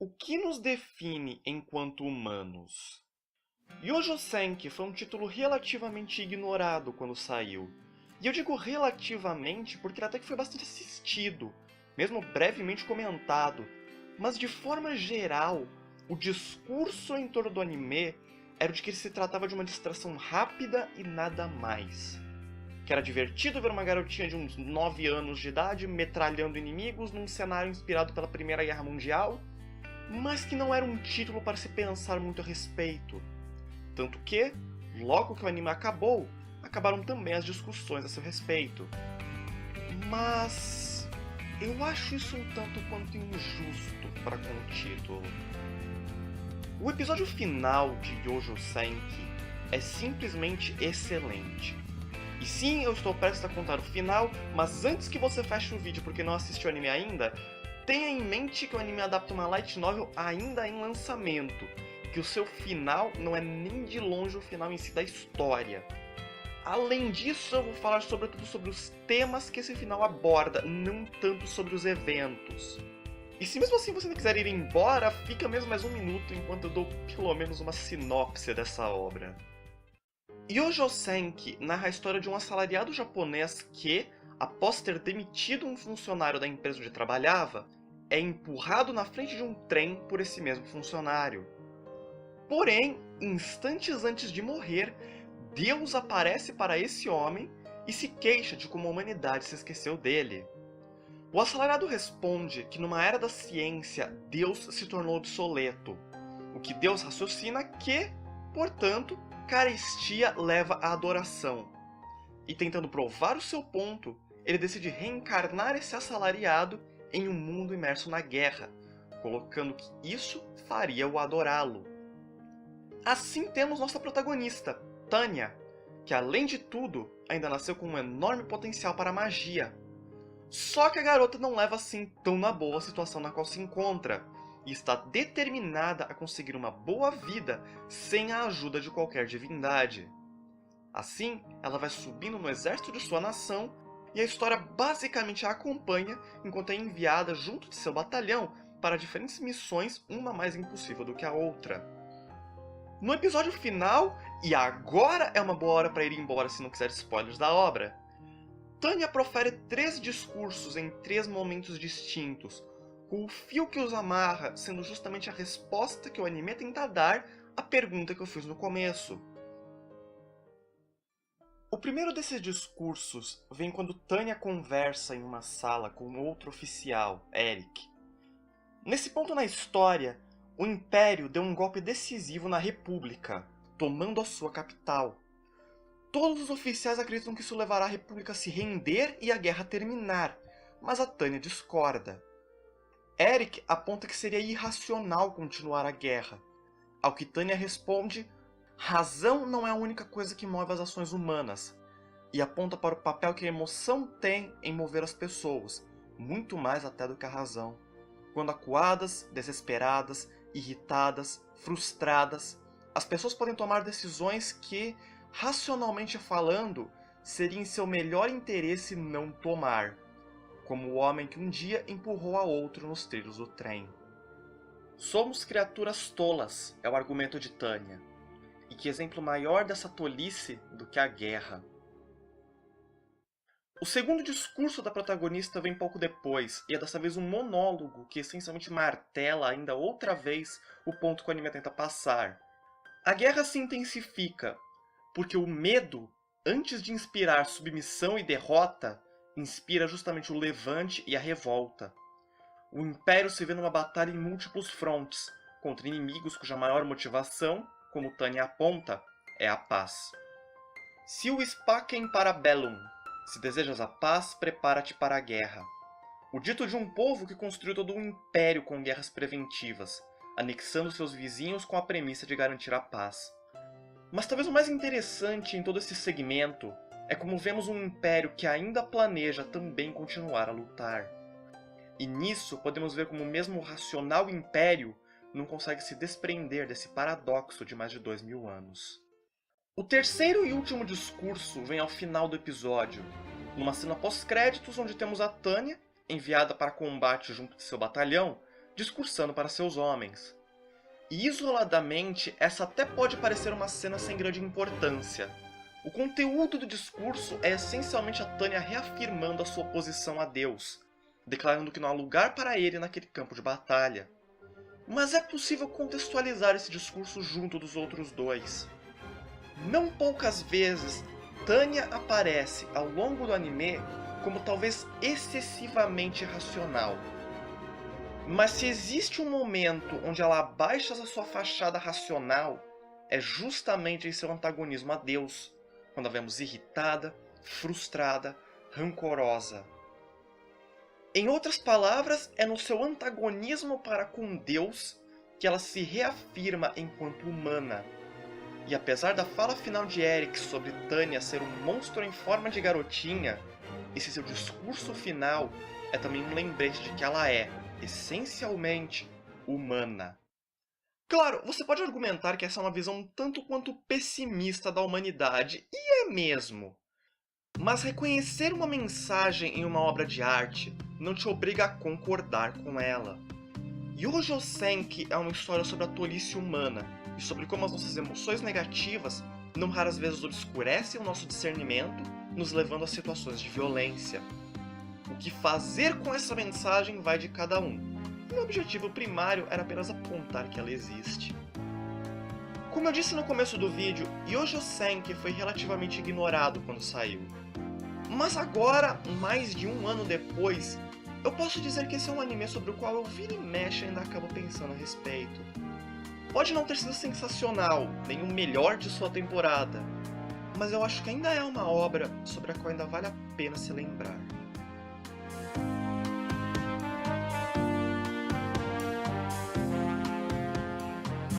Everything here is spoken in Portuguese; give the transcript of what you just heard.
O que nos define enquanto humanos? Yojo Senki foi um título relativamente ignorado quando saiu. E eu digo relativamente porque ele até que foi bastante assistido, mesmo brevemente comentado. Mas de forma geral, o discurso em torno do anime era o de que ele se tratava de uma distração rápida e nada mais. Que era divertido ver uma garotinha de uns 9 anos de idade metralhando inimigos num cenário inspirado pela Primeira Guerra Mundial, mas que não era um título para se pensar muito a respeito. Tanto que, logo que o anime acabou, acabaram também as discussões a seu respeito. Mas eu acho isso um tanto quanto injusto para com o título. O episódio final de Yojo Senki é simplesmente excelente. E sim, eu estou prestes a contar o final, mas antes que você feche o vídeo porque não assistiu o anime ainda, tenha em mente que o anime adapta uma light novel ainda em lançamento, que o seu final não é nem de longe o final em si da história. Além disso, eu vou falar sobretudo sobre os temas que esse final aborda, não tanto sobre os eventos. E se mesmo assim você não quiser ir embora, fica mesmo mais um minuto enquanto eu dou pelo menos uma sinopse dessa obra. Yojo Senki narra a história de um assalariado japonês que, após ter demitido um funcionário da empresa onde trabalhava, é empurrado na frente de um trem por esse mesmo funcionário. Porém, instantes antes de morrer, Deus aparece para esse homem e se queixa de como a humanidade se esqueceu dele. O assalariado responde que numa era da ciência, Deus se tornou obsoleto, o que Deus raciocina que, portanto, carestia leva à adoração. E tentando provar o seu ponto, ele decide reencarnar esse assalariado em um mundo imerso na guerra, colocando que isso faria-o adorá-lo. Assim temos nossa protagonista, Tanya, que além de tudo, ainda nasceu com um enorme potencial para a magia. Só que a garota não leva assim tão na boa a situação na qual se encontra, e está determinada a conseguir uma boa vida sem a ajuda de qualquer divindade. Assim, ela vai subindo no exército de sua nação, e a história basicamente a acompanha enquanto é enviada junto de seu batalhão para diferentes missões, uma mais impossível do que a outra. No episódio final, e agora é uma boa hora para ir embora se não quiser spoilers da obra, Tanya profere 3 discursos em 3 momentos distintos, com o fio que os amarra sendo justamente a resposta que o anime tenta dar à pergunta que eu fiz no começo. O primeiro desses discursos vem quando Tanya conversa em uma sala com outro oficial, Eric. Nesse ponto na história, o Império deu um golpe decisivo na República, tomando a sua capital. Todos os oficiais acreditam que isso levará a República a se render e a guerra terminar, mas a Tanya discorda. Eric aponta que seria irracional continuar a guerra, ao que Tanya responde: razão não é a única coisa que move as ações humanas, e aponta para o papel que a emoção tem em mover as pessoas, muito mais até do que a razão. Quando acuadas, desesperadas, irritadas, frustradas, as pessoas podem tomar decisões que, racionalmente falando, seria em seu melhor interesse não tomar, como o homem que um dia empurrou a outro nos trilhos do trem. Somos criaturas tolas, é o argumento de Tanya, e que exemplo maior dessa tolice do que a guerra. O segundo discurso da protagonista vem pouco depois, e é dessa vez um monólogo que essencialmente martela ainda outra vez o ponto que o anime tenta passar. A guerra se intensifica, porque o medo, antes de inspirar submissão e derrota, inspira justamente o levante e a revolta. O Império se vê numa batalha em múltiplos frontes, contra inimigos cuja maior motivação, como Tanya aponta, é a paz. Si vis pacem para bellum. Se desejas a paz, prepara-te para a guerra. O dito de um povo que construiu todo um império com guerras preventivas, anexando seus vizinhos com a premissa de garantir a paz. Mas talvez o mais interessante em todo esse segmento é como vemos um império que ainda planeja também continuar a lutar. E nisso podemos ver como mesmo o racional império não consegue se desprender desse paradoxo de mais de 2000 anos. O terceiro e último discurso vem ao final do episódio, numa cena pós-créditos onde temos a Tanya, enviada para combate junto de seu batalhão, discursando para seus homens. E isoladamente, essa até pode parecer uma cena sem grande importância. O conteúdo do discurso é essencialmente a Tânia reafirmando a sua oposição a Deus, declarando que não há lugar para ele naquele campo de batalha. Mas é possível contextualizar esse discurso junto dos outros dois. Não poucas vezes, Tânia aparece ao longo do anime como talvez excessivamente racional. Mas se existe um momento onde ela abaixa a sua fachada racional, é justamente em seu antagonismo a Deus, quando a vemos irritada, frustrada, rancorosa. Em outras palavras, é no seu antagonismo para com Deus que ela se reafirma enquanto humana. E apesar da fala final de Eric sobre Tânia ser um monstro em forma de garotinha, esse seu discurso final é também um lembrete de que ela é, essencialmente, humana. Claro, você pode argumentar que essa é uma visão um tanto quanto pessimista da humanidade, e é mesmo. Mas reconhecer uma mensagem em uma obra de arte não te obriga a concordar com ela. Yojo Senki é uma história sobre a tolice humana e sobre como as nossas emoções negativas não raras vezes obscurecem o nosso discernimento, nos levando a situações de violência. O que fazer com essa mensagem vai de cada um. Meu objetivo primário era apenas apontar que ela existe. Como eu disse no começo do vídeo, Yojo Senki foi relativamente ignorado quando saiu. Mas agora, mais de um ano depois, eu posso dizer que esse é um anime sobre o qual eu vira e mexe e ainda acabo pensando a respeito. Pode não ter sido sensacional, nem o melhor de sua temporada, mas eu acho que ainda é uma obra sobre a qual ainda vale a pena se lembrar.